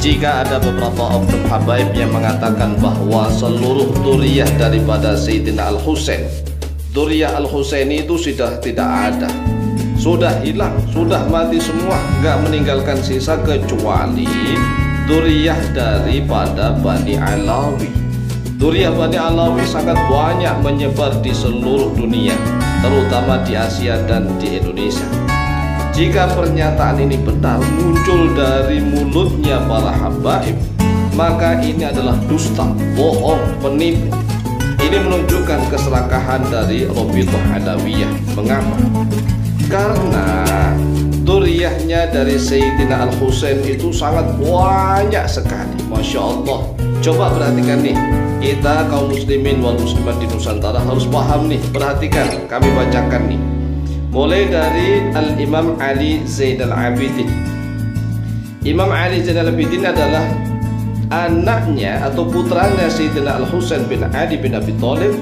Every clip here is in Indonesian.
Jika ada beberapa oknum habaib yang mengatakan bahwa seluruh duriyah daripada Sayyidina Al-Husain, duriyah Al-Husaini itu sudah tidak ada, sudah hilang, sudah mati semua, nggak meninggalkan sisa kecuali duriyah daripada Bani Alawi. Duriyah Bani Alawi sangat banyak menyebar di seluruh dunia, terutama di Asia dan di Indonesia. Jika pernyataan ini benar muncul dari mulutnya para habaib, maka ini adalah dusta, bohong, penipu. Ini menunjukkan keserakahan dari Rabithah Alawiyah. Mengapa? Karena duriyahnya dari Sayyidina Al-Husain itu sangat banyak sekali. Masya Allah. Coba perhatikan nih, kita kaum muslimin wal muslimat di Nusantara harus paham nih. Perhatikan, kami bacakan nih. Mulai dari Al-Imam Ali Zainal Abidin. Imam Ali Zainal Abidin adalah anaknya atau putranya Sayyidina Al-Husain bin Ali bin Abi Thalib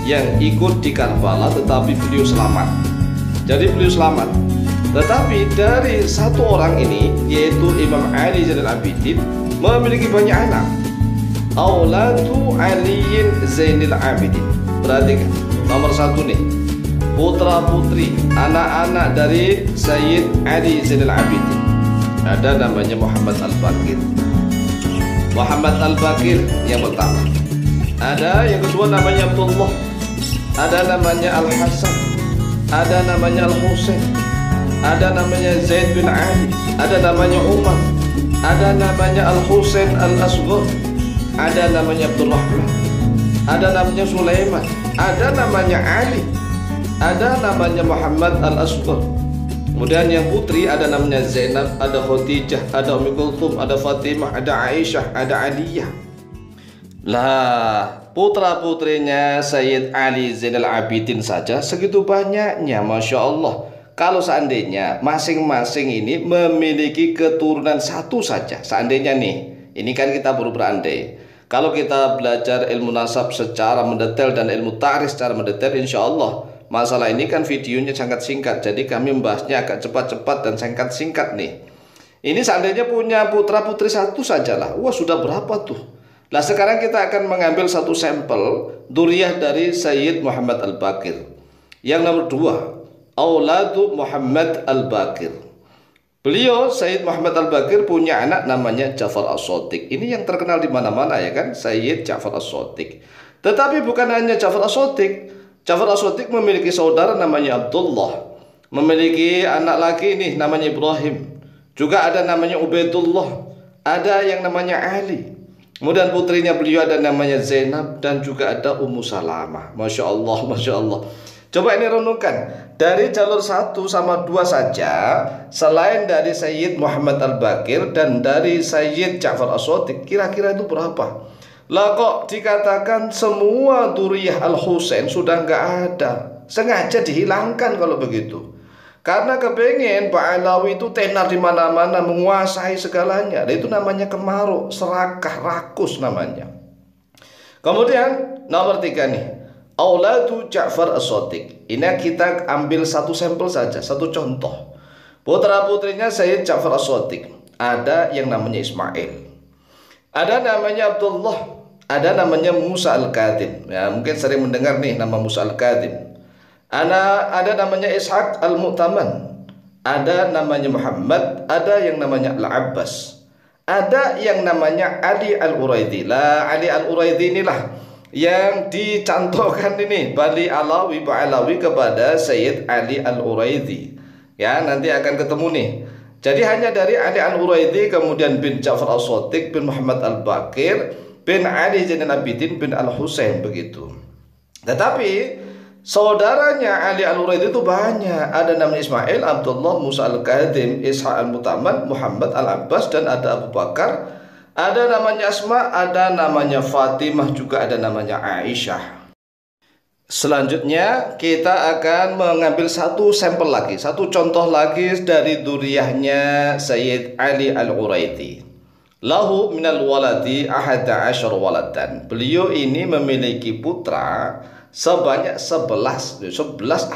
yang ikut di Karbala, tetapi beliau selamat. Jadi beliau selamat. Tetapi dari satu orang ini, yaitu Imam Ali Zainal Abidin, memiliki banyak anak. Auladu Aliyin Zainal Abidin. Perhatikan, nomor satu nih, putra putri anak-anak dari Sayyid Ali Zainal Abidin. Ada namanya Muhammad Al-Baqir. Muhammad Al-Baqir yang pertama. Ada yang kedua namanya Abdullah. Ada namanya Al-Hasan. Ada namanya Al-Husain. Ada namanya Zaid bin Ali. Ada namanya Umar. Ada namanya Al-Husain Al-Asghar. Ada namanya Abdurrahman. Ada namanya Sulaiman. Ada namanya Ali. Ada namanya Muhammad Al-Asghar. Kemudian yang putri ada namanya Zainab, ada Khadijah, ada Ummi Kulthum, ada Fatimah, ada Aisyah, ada Aliyah. Lah, putra-putrinya Sayyid Ali Zainal Abidin saja segitu banyaknya, Masya Allah. Kalau seandainya masing-masing ini memiliki keturunan satu saja, seandainya nih, ini kan kita baru berandai. Kalau kita belajar ilmu nasab secara mendetail dan ilmu tarikh secara mendetail, insya Allah masalah ini kan videonya sangat singkat, jadi kami membahasnya agak cepat-cepat dan singkat-singkat nih. Ini seandainya punya putra-putri satu sajalah, wah sudah berapa tuh? Nah sekarang kita akan mengambil satu sampel duriyah dari Sayyid Muhammad Al-Baqir. Yang nomor dua, Auladu Muhammad Al-Baqir. Beliau Sayyid Muhammad Al-Baqir punya anak namanya Ja'far As-Shadiq. Ini yang terkenal di mana-mana ya kan, Sayyid Ja'far As-Shadiq. Tetapi bukan hanya Ja'far As-Shadiq. Ja'far As-Shadiq memiliki saudara namanya Abdullah. Memiliki anak laki nih namanya Ibrahim. Juga ada namanya Ubaidullah. Ada yang namanya Ali. Kemudian putrinya beliau ada namanya Zainab. Dan juga ada Ummu Salamah. Masya Allah, Masya Allah. Coba ini renungkan, dari jalur 1 sama 2 saja, selain dari Sayyid Muhammad Al-Baqir dan dari Sayyid Ja'far As-Shadiq, kira-kira itu berapa? Lah kok dikatakan semua duriyah Al-Husain sudah nggak ada, sengaja dihilangkan kalau begitu. Karena kepengen Pak Alawi itu tenar di mana-mana, menguasai segalanya. Itu namanya kemaruk, serakah, rakus namanya. Kemudian nomor 3 nih, Auladu Ja'far As-Shadiq. Ini kita ambil satu sampel saja, satu contoh. Putra-putrinya Sayyid Ja'far As-Shadiq. Ada yang namanya Ismail. Ada namanya Abdullah. Ada namanya Musa Al-Kadhim. Ya, mungkin sering mendengar nih nama Musa Al-Kadhim. Ada namanya Ishaq Al-Mu'taman. Ada namanya Muhammad. Ada yang namanya Al-Abbas. Ada yang namanya Ali Al-Uraidi. Lah, Ali Al-Uraidi inilah yang dicantolkan ini Bani Alawi, Ba'alawi kepada Sayyid Ali Al-Uraidi. Ya, nanti akan ketemu nih. Jadi hanya dari Ali Al-Uraidi, kemudian bin Ja'far As-Shadiq, bin Muhammad Al-Baqir, bin Ali Zainal Abidin, bin Al-Husain, begitu. Tetapi saudaranya Ali Al-Uraidi itu banyak. Ada namanya Ismail, Abdullah, Musa Al-Kadhim, Ishaq Al-Mu'taman, Muhammad Al-Abbas, dan ada Abu Bakar. Ada namanya Asma, ada namanya Fatimah, juga ada namanya Aisyah. Selanjutnya kita akan mengambil satu sampel lagi, satu contoh lagi dari duriyahnya Sayyid Ali Al-Uraidi. Lahu minal waladi 11 waladan. Beliau ini memiliki putra sebanyak 11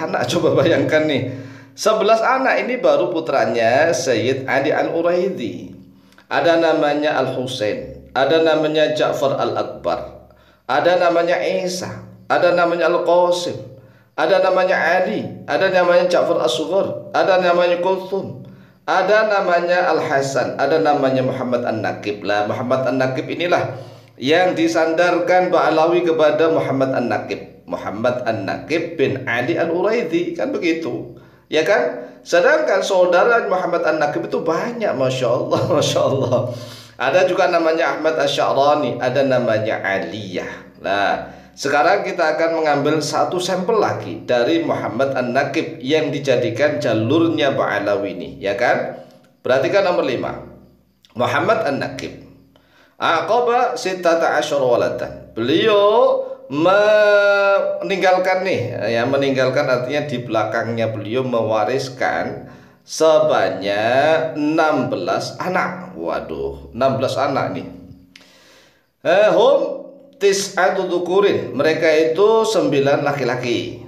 anak. Coba bayangkan nih, 11 anak ini baru putranya Sayyid Ali Al-Uraidi. ada namanya Al-Husain, ada namanya Ja'far Al-Akbar, ada namanya Isa, ada namanya Al-Qasim, ada namanya Ali, ada namanya Ja'far As-Sughar, ada namanya Kulthum, ada namanya Al-Hasan, ada namanya Muhammad An-Naqib. Lah Muhammad An-Naqib inilah yang disandarkan Ba'alawi kepada Muhammad An-Naqib. Muhammad An-Naqib bin Ali Al-Uraidi, kan begitu, ya kan? Sedangkan saudara Muhammad An-Naqib itu banyak, masya Allah, masya Allah. Ada juga namanya Ahmad Asy-Sya'rani, ada namanya Aliyah. Nah, sekarang kita akan mengambil satu sampel lagi dari Muhammad An-Naqib yang dijadikan jalurnya Ba'alawi ini, ya kan? Perhatikan nomor 5. Muhammad An-Naqib aqaba sittata asyara waladan. Beliau meninggalkan nih, ya, meninggalkan artinya di belakangnya beliau mewariskan sebanyak 16 anak. Waduh, 16 anak nih. Hum tis'atu dzukurin, mereka itu 9 laki-laki.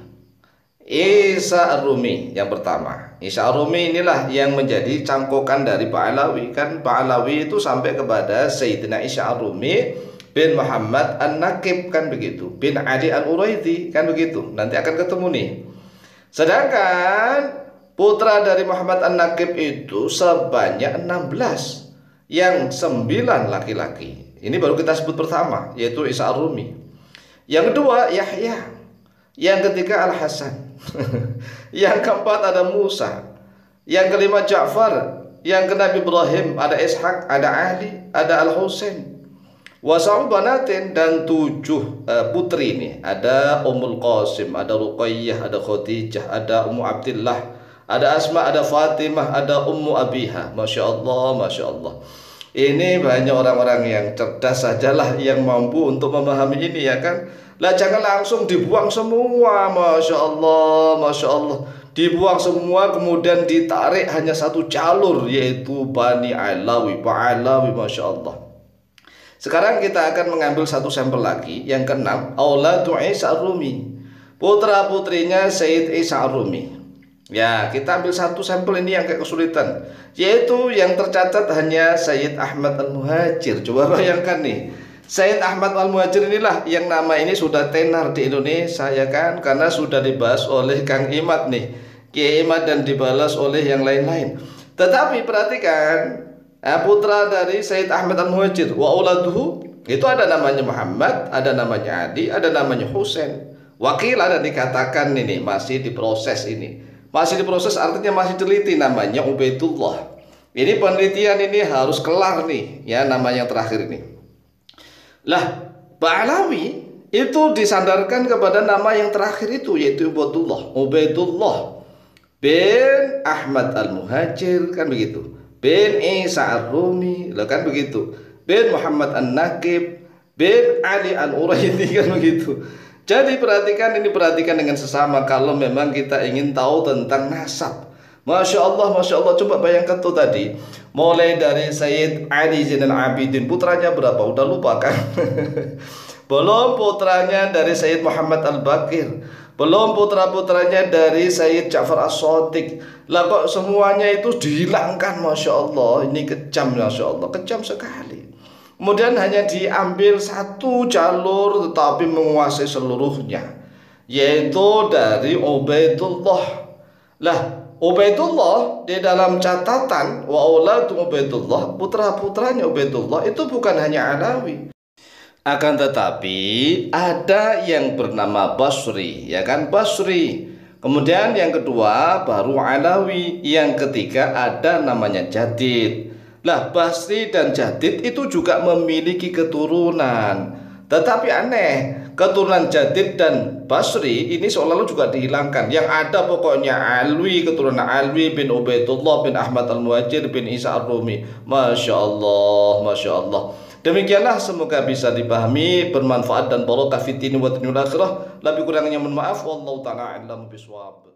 Isa Ar-Rumi yang pertama. Isa Ar-Rumi inilah yang menjadi cangkokan dari Ba'alawi. Kan Ba'alawi itu sampai kepada Sayyidina Isa Ar-Rumi bin Muhammad An-Naqib, kan begitu, bin Ali Al-Uraidi, kan begitu. Nanti akan ketemu nih. Sedangkan putra dari Muhammad An-Naqib itu sebanyak 16, yang 9 laki-laki. Ini baru kita sebut pertama, yaitu Isa Ar-Rumi. Yang kedua Yahya, yang ketiga Al-Hasan, yang keempat ada Musa, yang kelima Ja'far, yang keenam Ibrahim, ada Ishaq, ada Ali, ada Al-Husain. Wasa'u banatin, dan 7 putri ini. Ada Ummul Qasim, ada Ruqayyah, ada Khadijah, ada Ummu Abdillah, ada Asma, ada Fatimah, ada Ummu Abiha. Masya Allah, masya Allah. Ini banyak orang-orang yang cerdas sajalah yang mampu untuk memahami ini, ya kan? Lah jangan langsung dibuang semua, masya Allah, masya Allah. Dibuang semua kemudian ditarik hanya satu jalur, yaitu Bani Alawi, Ba'alawi, masya Allah. Sekarang kita akan mengambil satu sampel lagi, yang keenam, Auladu Isa Ar-Rumi, putra-putrinya Sayyid Isa Ar-Rumi. Ya, kita ambil satu sampel ini yang agak kesulitan, yaitu yang tercatat hanya Sayyid Ahmad Al-Muhajir. Coba bayangkan nih, Sayyid Ahmad Al-Muhajir inilah yang nama ini sudah tenar di Indonesia, ya kan? Karena sudah dibahas oleh Kang Imad nih, Kiai Imad, dan dibalas oleh yang lain-lain. Tetapi perhatikan, putra dari Sayyid Ahmad Al-Muhajir wa auladuhu itu ada namanya Muhammad, ada namanya Ali, ada namanya Husain. Wakil ada dikatakan ini masih diproses ini. Masih diproses artinya masih teliti, namanya Ubaidullah. Ini penelitian ini harus kelar nih, ya, nama yang terakhir ini. Lah, Ba'alawi itu disandarkan kepada nama yang terakhir itu, yaitu Ubaidullah bin Ahmad Al-Muhajir, kan begitu. Bin Isa Ar-Rumi, kan begitu. Bin Muhammad An-Naqib, bin Ali Al-Uraidi, kan begitu. Jadi perhatikan ini, perhatikan dengan sesama kalau memang kita ingin tahu tentang nasab. Masya Allah, masya Allah. Coba bayangkan tuh tadi, mulai dari Sayyid Ali Zainal Abidin, putranya berapa? Udah lupa kan? Belum putranya dari Sayyid Muhammad Al-Baqir, belum putra-putranya dari Sayyid Ja'far As-Shadiq. Lah kok semuanya itu dihilangkan, masya Allah. Ini kejam, masya Allah, kejam sekali. Kemudian hanya diambil satu jalur tetapi menguasai seluruhnya, yaitu dari Ubaidullah. Lah Ubaidullah di dalam catatan wa auladu Ubaidullah, putra-putranya Ubaidullah itu bukan hanya Alawi, akan tetapi ada yang bernama Basri, ya kan, Basri. Kemudian yang kedua baru Alawi, yang ketiga ada namanya Jadid. Lah Basri dan Jadid itu juga memiliki keturunan, tetapi aneh, keturunan Jadid dan Basri ini seolah-olah juga dihilangkan. Yang ada pokoknya Alwi, keturunan Alwi bin Ubaidullah bin Ahmad Al-Muhajir bin Isa Ar-Rumi. Masya Allah, masya Allah. Demikianlah, semoga bisa dipahami, bermanfaat dan barokah fid dini wa dunyal akhirah. Lebih kurangnya mohon maaf, wallahu ta'ala a'lam bishawab.